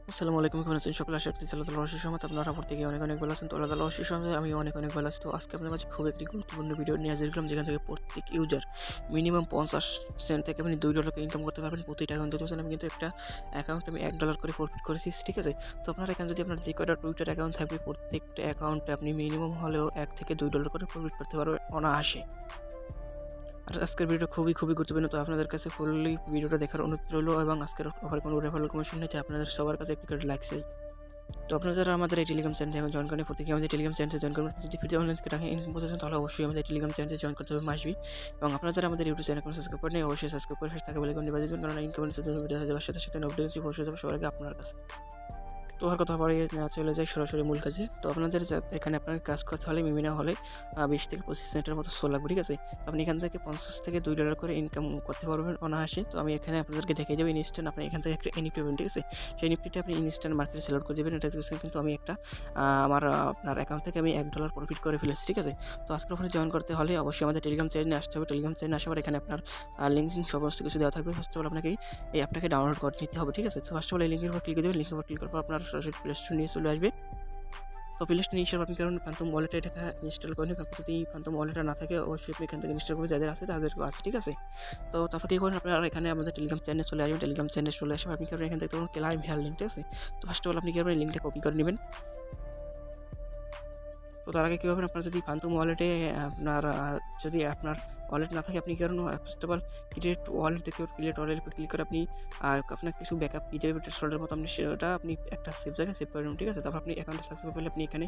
আসসালামু আলাইকুম, কেমন আছেন সকলে? আশা করছি আল্লাহ তাআলার অশেষ রহমত আপনারা প্রত্যেকে অনেক ভালো আছেন। তো আল্লাহ তাআলার অশেষ রহমতে আমি অনেক ভালো আছি। তো আজকে আপনাদের মাঝে খুব একটি গুরুত্বপূর্ণ ভিডিও নিয়ে হাজির হলাম, যেখান থেকে প্রত্যেক ইউজার মিনিমাম 50 সেন্ট থেকে আপনি $2 ইনকাম করতে পারবেন প্রতিটা অ্যাকাউন্ট থেকে। আমি কিন্তু একটা অ্যাকাউন্টে আমি $1 করে প্রফিট করেছি, ঠিক আছে? তো আপনার এখানে যদি আপনার যে কয়টা টুইটার অ্যাকাউন্ট থাকবে, প্রত্যেকটা অ্যাকাউন্টে আপনি মিনিমাম হলেও $1 থেকে $2 করে প্রফিট করতে পারবেন অনায়াসে। আর আজকের ভিডিওটা খুবই গুরুত্বপূর্ণ। তো আপনাদের কাছে ফুললি ভিডিওটা দেখার অনুরোধ রইলো, এবং আজকের অফার কোনো রেফারেল কমিশন নেই, আপনাদের সবার কাছে একটি করে লাইক চাই। তো আপনারা যারা আমাদের এই টেলিগ্রাম চ্যানেলে এখন জয়েন করেন, প্রত্যেকে আমাদের টেলিগ্রাম চ্যানেলে জয়েন করবেন। যদি ভিডিও অনলাইন থেকে টাকা ইনকাম করতে চান, তাহলে অবশ্যই আমাদের টেলিগ্রাম চ্যানেলে জয়েন করতে হবে মাসবি। এবং আপনারা যারা আমাদের ইউটিউব চ্যানেল কোনো সাবস্ক্রাইব করেন, অবশ্যই সাবস্ক্রাইব করে সাথে থাকা বেল আইকন বাজিয়ে দিন, কারণ ইনকামের ভিডিও দেওয়ার সাথে সাথে নোটিফিকেশন পৌঁছে যাবে সবার আগে আপনার কাছে। তো আর কথা বাড়িয়ে না চলে যায় সরাসরি মূল কাজে। তো আপনাদের এখানে আপনাকে কাজ করতে হলে মিনিমাম হলে 20 থেকে 25 সেন্টের মতো সোল লাগবে, ঠিক আছে? তো আপনি এখান থেকে 50 থেকে $2 করে ইনকাম করতে পারবেন অনায়াসে। তো আমি এখানে আপনাদেরকে দেখিয়ে দেবো ইনস্ট্যান্ট। আপনি এখান থেকে একটা এনএফটি পাবেন, ঠিক আছে? সেই এনএফটিটা আপনি ইনস্ট্যান্ট মার্কেটে সেল আউট করে দেবেন। এটা দেখছেন কিন্তু আমি একটা আমার আপনার অ্যাকাউন্ট থেকে আমি $1 প্রফিট করে ফেলেছি, ঠিক আছে? তো আজকের ওখানে জয়েন করতে হলে অবশ্যই আমাদের টেলিগ্রাম চ্যানেলে আসতে হবে। টেলিগ্রাম চ্যানেলে আসার পর এখানে আপনার লিঙ্ক সমস্ত কিছু দেওয়া থাকবে। ফার্স্ট অফ অল আপনাকে এই অ্যাপটাকে ডাউনলোড করে নিতে হবে, ঠিক আছে? তো ফার্স্ট অফ অল এই লিঙ্কের উপর ক্লিক করে দেবেন। লিঙ্কের উপর ক্লিক করার পর আপনার সরাসরি প্লে স্টোর নিয়ে চলে আসবে। তো প্লে স্টোর নিয়ে আসার পর আপনি কারণ ফান্টম ওয়ালেটে এটা ইনস্টল করে নেবেন। আপনার যদি ফান্টম ওয়ালেটটা না থাকে, অবশ্যই আপনি এখান থেকে ইনস্টল করে, যাদের আছে তাদেরও আছে, ঠিক আছে? তো তারপর কী করেন, আপনারা এখানে আমাদের টেলিগ্রাম চ্যানেলে চলে আসবেন। টেলিগ্রাম চ্যানেলে চলে আসার পর আপনি কারণ এখান থেকে তখন ক্লাইম হেয়ার লিঙ্ক, ঠিক আছে? তো ফার্স্ট অফ অল আপনি কী করবেন, লিঙ্কটা কপি করে নেবেন। তো তার আগে কী করবেন, আপনার যদি ফান্টম ওয়ালেটে আপনার যদি আপনার ওয়ালেট না থাকে, আপনি কী করুন, first of all create wallet থেকে ক্রিয়েট ওয়ালেট উপর ক্লিক করে আপনি আপনার কিছু ব্যাকআপ পিডিএফ সোল্ডার মতো আপনি সেটা আপনি একটা সেভ জায়গায় সেভ করে নেবেন, ঠিক আছে? তারপর আপনি অ্যাকাউন্টে সাকসেসফুল হলে আপনি এখানে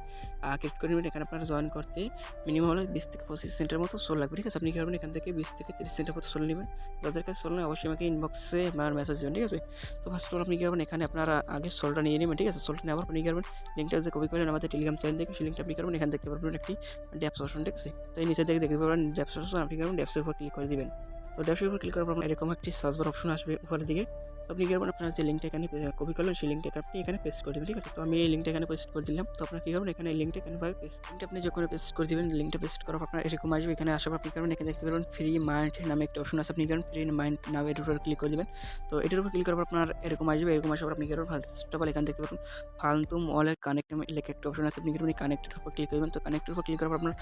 ক্রিয়েট করে নেবেন। এখানে আপনার জয়েন করতে মিনিমাম হলে 20 থেকে 25 সেন্টের মতো সোল লাগবে, ঠিক আছে? আপনি কী করবেন, এখান থেকে 20 থেকে 30 সেন্টের মতো সোল নেবেন। যাদের কাছে সোল নেই, অবশ্যই আমাকে ইনবক্সে আমার মেসেজ দেবেন, ঠিক আছে? তো ফার্স্ট অফ অল আপনি কী করবেন, এখানে আপনারা আগে সোলটা নিয়ে নেবেন, ঠিক আছে? সোলটা নেওয়ার পর আপনি কী করবেন, লিঙ্কটা যে কপি করলেন আমাদের টেলিগ্রাম চ্যানেল থেকে, সেই লিঙ্কটা আপনি করবেন, এখান দেখতে পারবেন একটি ড্যাপস অপশন, ঠিক আছে? তো এই নিচে থেকে দেখতে পারবেন ড্যাপস অপশন, আপনি করবেন ড্যাপসের উপর ক্লিক করে দিবেন। তো ড্যাপসের উপর ক্লিক করার পর এরকম একটি সার্চ বার অপশন আসবে উপরের দিকে। তো আপনি কি করবেন, আপনার যে লিঙ্কটা এখানে কপি করলেন, সেই লিঙ্কটাকে আপনি এখানে পেস্ট করে দেবেন, ঠিক আছে? তো আমি এই লিঙ্কটা এখানে পেস্ট করে দিলাম। তো আপনার কী করবেন, এখানে এই লিঙ্কটা এখানেভাবে লিঙ্কটা আপনি যখন পেস্ট করে দেবেন, লিঙ্কটা পেস্ট করার পর আপনার এরকম আসবে। এখানে আসার পর আপনি করবেন, এখানে দেখতে পারবেন ফ্রি মাইন্ড নামে একটা অপশন আছে, আপনি করেন ফ্রি মাইন্ড নামে এটার উপর ক্লিক করে দেবেন। তো এটার উপর ক্লিক করার পর আপনার এরকম আসবে। এরকম আসার পর আপনি করবেন, ফার্স্ট অফ অল এখানে দেখতে পারবেন ফান্টম ওয়ালেট কানেক্ট নামে লেখা একটা অপশন আছে, আপনি করবেন কানেক্টের উপর ক্লিক করবেন। তো কানেক্টের উপর ক্লিক করার পর আপনার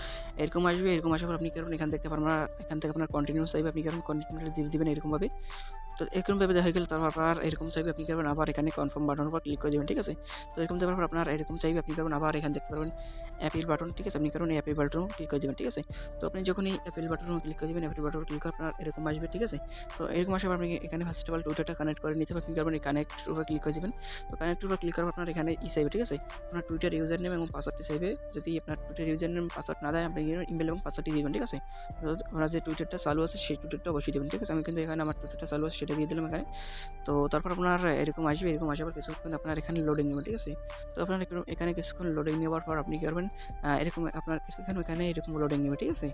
এরকম আসবে। এরকম আসার পর আপনি করবেন, এখান থেকে এখান থেকে আপনার কন্টিনিউ চাইবে, আপনি করবেন কন্টিনিউটা দিয়ে দিবেন এরকমভাবে। তো এরকমভাবে দেখা গেলে তারপর আপনার এরকম চাইবে, আপনি করবেন আবার এখানে কনফার্ম বাটনের উপর ক্লিক করে দেবেন, ঠিক আছে? তো এরকম দেওয়ার পর আপনার এরকম চাইবে, আপনি করবেন আবার এখানে দেখতে পারবেন অ্যাপিল বাটন, ঠিক আছে? আপনি করবেন এই অ্যাপিল বাটন ক্লিক করে দেবেন, ঠিক আছে? তো আপনি যখন এই অ্যাপিল বাটন ক্লিক করে দেবেন, অ্যাপিল বাটন ক্লিক করে আপনার এরকম আসবে, ঠিক আছে? তো এরকম আসার পর আপনি এখানে ফার্স্ট অফ অল টুইটারটা কানেক্ট করে নিতে হবে, আপনি করবেন এই কানেক্ট উপর ক্লিক করে দেবেন। তো কানেক্টের উপর ক্লিক করার পর আপনার এখানে চাইবে, ঠিক আছে? আপনার টুইটার ইউজার নেম এবং পাসওয়ার্ডটি চাইবে। যদি আপনার টুইটার ইউজার নেম পাসওয়ার্ড না দেয়, আপনি ইমেল এবং পাসওয়ার্ডটি দিবেন, ঠিক আছে? তো আপনার যে টুইটারটা চালু আছে, সেই টুইটারটা অবশ্যই দেবেন, ঠিক আছে? আমি কিন্তু এখানে আমার টুইটারটা চালু আছে, সেটা দিয়ে দিলাম এখানে। তো তারপর আপনার এরকম আসবে। এরকম আসার পর কিছুক্ষণ আপনার এখানে লোডিং নেবে, ঠিক আছে? তো আপনার এখানে কিছুক্ষণ লোডিং নেওয়ার পর আপনি কি করবেন, এরকম আপনার কিছুক্ষণ এখানে এরকম লোডিং নেবে, ঠিক আছে?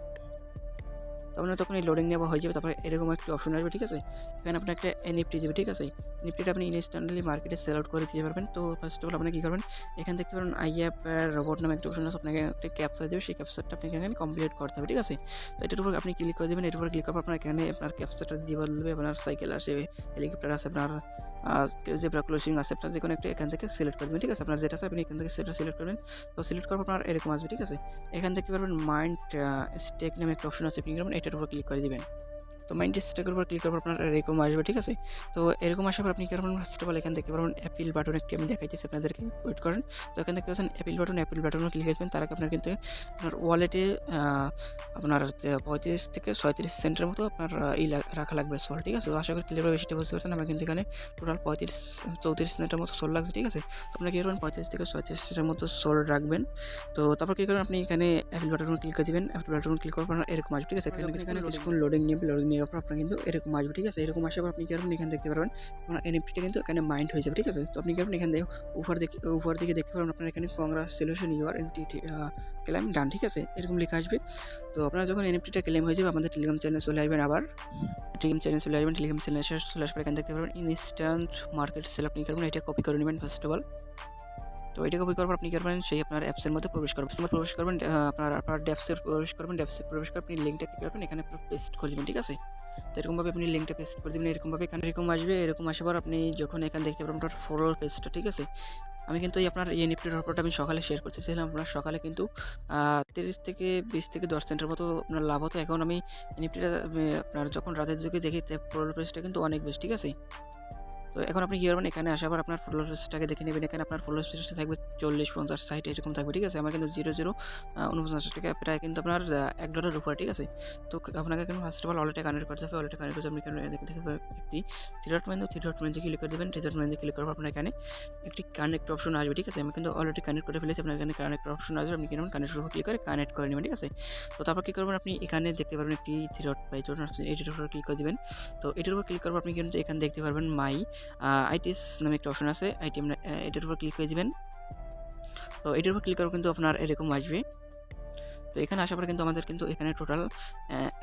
তো আপনার যখন এই লোডিং নেওয়া হয়ে যাবে, তারপরে এরকম একটা অপশন আসবে, ঠিক আছে? এখানে আপনার একটা এনএফটি দেবে, ঠিক আছে? এনএফটিটা আপনি ইনস্ট্যান্টলি মার্কেটে সেল আউট করে দিতে পারবেন। তো ফার্স্ট অফ অল আপনি কী করবেন, এখান দেখতে পারেন আইঅ্যাপ রোবট নামে একটা অপশন আছে, আপনাকে একটা ক্যাপচা দেবে, সেই ক্যাপচারটা আপনাকে এখানে কমপ্লিট করতে হবে, ঠিক আছে? তো এটার উপর আপনি ক্লিক করে দেবেন। এটার উপর ক্লিক করার পর আপনার এখানে আপনার ক্যাপচারটা দিয়ে বলবে, আপনার সাইকেল আসে, হেলিকপ্টার আছে, আপনার জেব্রা ক্রসিং আছে, আপনার যে কোনো একটা এখান থেকে সিলেক্ট করে দেবেন, ঠিক আছে? আপনার যেটা আছে আপনি এখান থেকে সেটা সিলেক্ট করবেন। তো সিলেক্ট করার পর আপনার এরকম আসবে, ঠিক আছে? এখান দেখতে পারবেন মাইন্ড স্টেক নামে একটা অপশন আছে, আপনি করবেন এটার উপর ক্লিক করে দিবেন। তো মাইন্ড স্টেকের উপর ক্লিক করার পর আপনার এরকম আসবে, ঠিক আছে? তো এরকম আসার পর আপনি কি করবেন, ফার্স্ট অফ অল এখান দেখতে পারবেন অ্যাপিল বাটন একটি আমি দেখাইতেছি আপনাদেরকে, ওয়েট করেন। তো এখান দেখতে পাচ্ছেন অ্যাপিল বাটনে ক্লিক করবেন। তার আগে আপনার কিন্তু আপনার ওয়ালেটে আপনার 35 থেকে 37 সেন্টের মতো আপনার রাখা লাগবে সোল, ঠিক আছে? তো আশা করি ক্লিয়ারভাবে বেশিটা বুঝতে পারছেন। আমার কিন্তু এখানে টোটাল 34 সেন্টের মতো সোল লাগছে, ঠিক আছে? তো আপনার কী করবেন, 35 থেকে 37 সেন্টের মতো সোল রাখবেন। তো তারপর কী করবেন, আপনি এখানে অ্যাপিল বাটনে ক্লিক করে দিবেন। অ্যাপিল বাটনে ক্লিক করার পর এরকম আসবে, ঠিক আছে? এখানে কিছুক্ষণ লোডিং নেওয়ার পর আপনার কিন্তু এরকম আসবে, ঠিক আছে? এরকম আসার পর আপনি কি করবেন, এখানে দেখতে পারবেন আপনার এনএফটিটা কিন্তু এখানে মাইন্ড হয়ে যাবে, ঠিক আছে? তো আপনি কি করবেন, এখানে উপর দিকে দেখতে পারবেন আপনার এখানে কংগ্রাচুলেশন ইউর এনএফটি ক্লেম ডান, ঠিক আছে? এরকম লেখা আসবে। তো আপনারা যখন এনএফটিটা ক্লেম হয়ে যাবে, আমাদের টেলিগ্রাম চ্যানেলে চলে আসবেন। আবার টেলিগ্রাম চ্যানেলে চলে আসার পর এখানে দেখতে পারবেন ইনস্ট্যান্ট মার্কেট সেল, আপনি করবেন এটা কপি করে নেবেন ফার্স্ট অফ অল। তো এটা কপি করার পর আপনি কি করবেন, সেই আপনার অ্যাপসের মধ্যে প্রবেশ করবেন। প্রবেশ করবেন, আপনার ড্যাপসে প্রবেশ করবেন। ড্যাপসে প্রবেশ করে আপনি লিঙ্কটা কি করবেন, এখানে পেস্ট করে দিবেন, ঠিক আছে? তো এরকমভাবে আপনি লিঙ্কটা পেস্ট করে দিবেন। এরকমভাবে এখানে এরকম আসবে। এরকম আসার পর আপনি যখন এখানে দেখতে পারবেন আপনার ফলোয়ার পেজটা, ঠিক আছে? আমি কিন্তু এই আপনার এই নিফটির রিপোর্টটা আমি সকালে শেয়ার করতেছিলাম। আপনার সকালে কিন্তু 30 থেকে 20 থেকে 10 সেন্টের মতো আপনার লাভ হতো। এখন আমি নিফটিটা আপনার যখন রাতের দিকে দেখি ফলোয়ার পেজটা কিন্তু অনেক বেশি, ঠিক আছে? তো এখন আপনি কি করবেন, এখানে আসার পর আপনার ফলোয়ার পেজটাকে দেখে নেবেন। এখানে আপনার ফলোয়ার পেজটা থাকবে 40, 50, 60 এরকম থাকবে, ঠিক আছে? আমার কিন্তু 0.49 টাকা, প্রায় কিন্তু আপনার $1 উপরে, ঠিক আছে? তো আপনাকে কিন্তু ফার্স্ট অফ অল ওয়ালেটে কানেক্ট করতে হবে। ওয়ালেটে কানেক্ট করে আপনি এখানে দেখতে একটি থ্রি ডট মেনুতে ক্লিক করে দেবেন। থ্রি ডট মেনুতে ক্লিক করার পর আপনার এখানে একটি কানেক্ট অপশন আসবে, ঠিক আছে? আমি কিন্তু অলরেডি কানেক্ট করে ফেলেছি। আপনার এখানে কানেক্ট অপশন আসবে, আপনি কিনবেন কানেক্টের উপর ক্লিক করে কানেক্ট করে নেবেন, ঠিক আছে? তো তারপর কি করবেন, আপনি এখানে দেখতে পারবেন একটি থ্রি ডট বাটন, আপনি এটার উপর ক্লিক করে দিবেন। তো এটার উপর ক্লিক করার পর আপনি কিন্তু এখানে দেখতে পারবেন মাই আইটিস নামে একটা অপশন আছে, আইটি, আমরা এটার উপর ক্লিক করে দিবেন। তো এটার উপর ক্লিক করার কিন্তু আপনার এরকম আসবে। তো এখানে আসার পর কিন্তু আমাদের কিন্তু এখানে টোটাল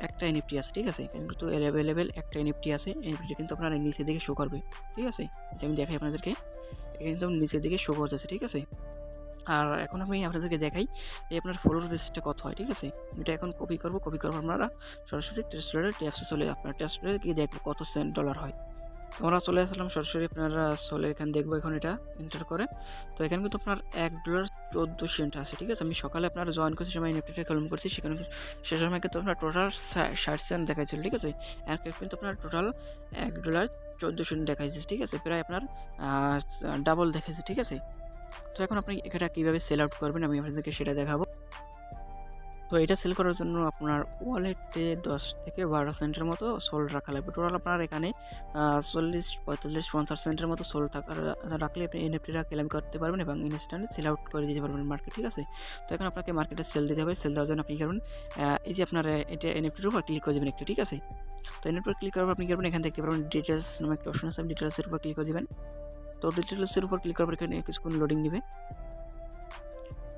একটা এনএফটি আছে, ঠিক আছে? এখানে কিন্তু অ্যাভেলেবেল একটা এনএফটি আছে। এনএফটি কিন্তু আপনার নিচের দিকে শো করবে, ঠিক আছে? যে আমি দেখাই আপনাদেরকে, এখানে কিন্তু নিচের দিকে শো করতেছে, ঠিক আছে? আর এখন আমি আপনাদেরকে দেখাই যে আপনার ফলোর বেসটা কত হয়, ঠিক আছে? এটা এখন কপি করব। কপি করার আপনারা সরাসরি টেস্টলের ট্যাপসে চলে আপনার টেস্টলের গিয়ে দেখবো কত $100 হয়। আমরা চলে আসলাম সরাসরি আপনারা সোলের এখানে দেখবো এখন এটা এন্টার করে। তো এখানে কিন্তু আপনার $1.14 আছে, ঠিক আছে? আমি সকালে আপনার জয়েন করছি সময় এনএফটিটা ক্লেম করছি, সেখানে সে সময় কিন্তু আপনার টোটাল 60 সেন্ট দেখাইছিল, ঠিক আছে? এখন কিন্তু আপনার টোটাল $1.14 দেখাইছে, ঠিক আছে? প্রায় আপনার ডাবল দেখাইছে, ঠিক আছে? তো এখন আপনি এটা কীভাবে সেল আউট করবেন আমি আপনাদেরকে সেটা দেখাবো। তো এটা সেল করার জন্য আপনার ওয়ালেটে 10 থেকে 12 সেন্টের মতো সোল রাখা লাগবে। টোটাল আপনার এখানে 40, 45, 50 সেন্টের মতো সোল রাখলে আপনি এনএফটিটা ক্লেম করতে পারবেন এবং ইনস্ট্যান্ট সেল আউট করে দিতে পারবেন মার্কেট, ঠিক আছে? তো এখন আপনাকে মার্কেটে সেল দিতে হবে। সেল দেওয়ার জন্য আপনি করবেন এই যে আপনার এটা এনএফটির উপর ক্লিক করে দেবেন একটু, ঠিক আছে? তো এনএফটির উপর ক্লিক করার পর আপনি করবেন এখানে দেখতে পারবেন ডিটেলস নামে একটা অপশন আছে, ডিটেলসের উপর ক্লিক করে দেবেন। তো ডিটেলসের উপর ক্লিক করার পর এখানে কিছুক্ষণ লোডিং নেবে।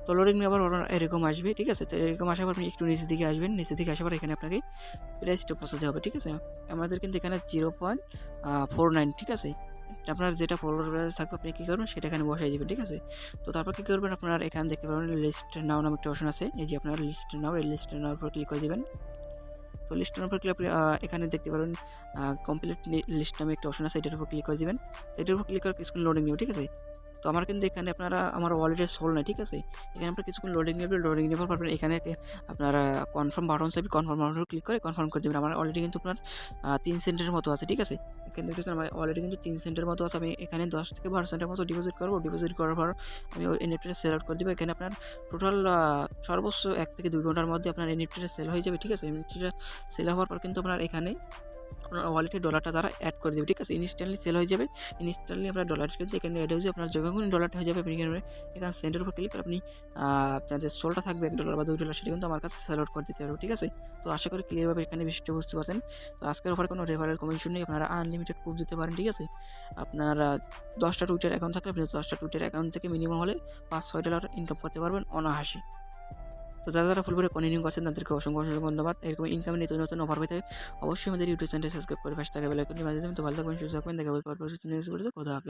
তো লোডিং নেওয়ার পর এরকম আসবে, ঠিক আছে? তো এরকম আসার পর আপনি একটু নিচের দিকে আসবেন। নিচের দিকে আসার পর এখানে আপনাকে প্রাইসটা বসাতে হবে, ঠিক আছে? আমাদের কিন্তু এখানে 0.49, ঠিক আছে? আপনার যেটা ফলোয়ার প্রাইস থাকবে আপনি কী করবেন সেটা এখানে বসাই দেবেন, ঠিক আছে? তো তারপর কী করবেন, আপনার এখানে দেখতে পাবেন লিস্ট নাও নামে একটা অপশন আছে। এই যে আপনার লিস্ট নাও, এই লিস্ট নাওর উপর ক্লিক করে দেবেন। তো লিস্ট নাওর উপর ক্লিক আপনি এখানে দেখতে পাবেন কমপ্লিট লিস্ট নামে একটা অপশন আছে, এটার উপর ক্লিক করে দেবেন। এটার উপর ক্লিক করে কিছুক্ষণ লোডিং নেবে, ঠিক আছে? তো আমার কিন্তু এখানে আপনারা আমার ওয়ালেটে সোল নাই, ঠিক আছে? এখানে আপনার কিছুক্ষণ লোডিং নেবে। লোডিং নেওয়ার পর এখানে আপনারা কনফার্ম বাটন চাইবে, কনফার্ম বাটন ক্লিক করে কনফার্ম করে দেবেন। আমার অলরেডি কিন্তু আপনার 3 সেন্টের মতো আছে, ঠিক আছে? এখানে দেখতেছেন আমার অলরেডি কিন্তু 3 সেন্টের মতো আছে। আমি এখানে 10 থেকে 12 সেন্টের মতো ডিপোজিট করবো। ডিপোজিট করার পর আমি ওই এনএফটিটা সেল আউট করে দেবো। এখানে আপনার টোটাল সর্বোচ্চ 1 থেকে 2 ঘন্টার মধ্যে আপনার এনএফটিটা সেল হয়ে যাবে, ঠিক আছে? এনএফটিটা সেল হওয়ার পর কিন্তু আপনার এখানে আপনার ওয়ালেটে ডলারটা তারা অ্যাড করে দেবে, ঠিক আছে? ইনস্ট্যান্টলি সেল হয়ে যাবে। ইনস্ট্যান্টলি আপনার ডলার কিন্তু এখানে অ্যাড হয়ে যাবে। আপনার যখন ডলারটা হয়ে যাবে আপনি এখানে সেন্টের উপর ক্লিক করে আপনি আপনার যে সোলটা থাকবে $1 বা $2 সেটা কিন্তু আমার কাছে সেল আউট করে দিতে পারবো, ঠিক আছে? তো আশা করি ক্লিয়ারভাবে এখানে বিষয়টা বুঝতে পারছেন। তো আজকের অফারে কোনো রেফারেল কমিশন নেই, আপনারা আনলিমিটেড প্রুফ দিতে পারেন, ঠিক আছে? আপনার 10টা টুইটার অ্যাকাউন্ট থাকলে আপনি 10টা টুইটার অ্যাকাউন্ট থেকে মিনিমাম হলে $5-6 ইনকাম করতে পারবেন অনায়াসে। তো যারা ফুল করে কন্টিনিউ করছেন তাদেরকে অসংখ্য ধন্যবাদ। এরকম ইনকামে নতুন নতুন অফার পেতে অবশ্যই আমাদের ইউটিউব চ্যানেলটি সাবস্ক্রাইব করে পাশে থাকা বেল আইকনটি বাজিয়ে দেবেন। তো ভালো থাকবেন, সুস্থ থাকবেন। দেখা হবে পরবর্তী নেক্সট ভিডিওতে। খোদা হাফেজ।